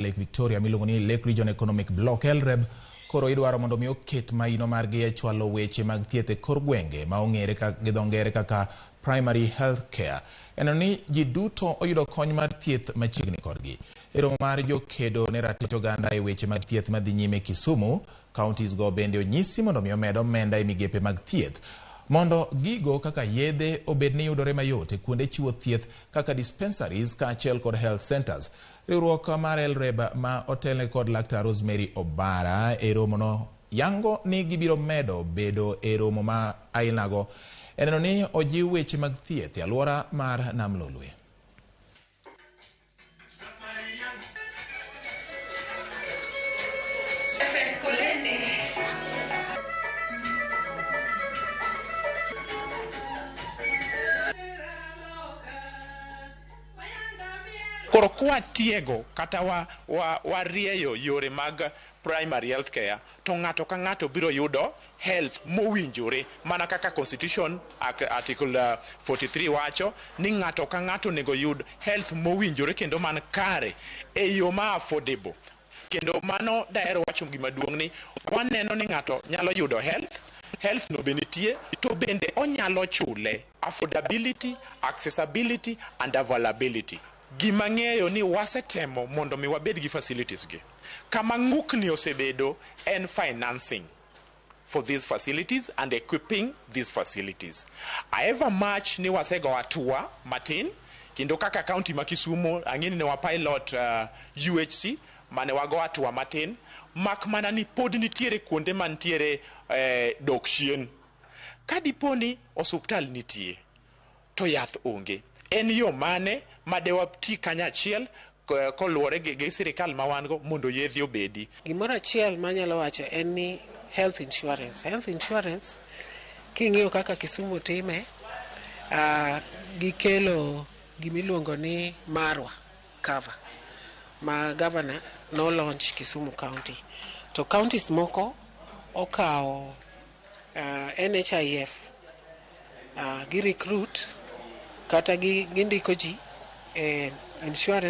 Lake Victoria miluongo ni Lake Region Economic Block LREB koro idwaro mondo mi oket maino margi e chwalo weche mag thieth e kor gwenge ma ong'ere gi dho ngere kaka primary health care. Eno ni ji duto oyudo kony mar thieth machiegni kodgi. E romo mar jokedo ne ratich oganda e weche mag thieth madhi nyime Kisumu, counties go bende onyisi mondo mi omed omenda e migepe mag thieth mondo gigo kaka yedhe obed ni yudore mayot e kuonde chiwo thieth kaka dispensaries kaachiel kod health centers. Riwruok mar LREB ma otelne kod Laktar Rosemary Obara e romono yango ni gibiro medo bedo e romo ma ainago e neno ni ojiw weche mag thieth e alwora mar Nam Lolwe. Koro kwa tiego kata warieyo yore mag primary health care to ng'ato ka ng'ato biro yudo health mowinjore mana kaka constitution article 43 wacho ni ng'ato ka ng'ato nego yud health mowinjore kendo man kare e yo ma affordable. Kendo mano daero wacho gima duong' ni waneno ni ng'ato nyalo yudo health no benitie to bende onyalo chule. Affordability, accessibility and availability. Gima ng'eyo ni wasetemo mondo mi wabed gi facilities gi. Kama ng'ukni osebedo en financing for these facilities and equipping these facilities. However much ni wasego atua matin kendo kaka county ma Kisumu ang'ini ne wa pilot UHC mane wago atua matin mak mana ni pod nitiere kuonde mantiere dok chien. Kadiponi osuptal nitie to yath onge. En yo mane madewapti kanyachiel koluwore gi sirikal ma wan go mondo yedhi obedi. Gimoro achiel manyalo wacho en ni health insurance. Health insurance king'iyo kaka Kisumu time gikelo gimiluongo ni Marwa cover ma governor no launch Kisumu County. To counties moko okawo NHIF gi recruit kata gindiko ji insurance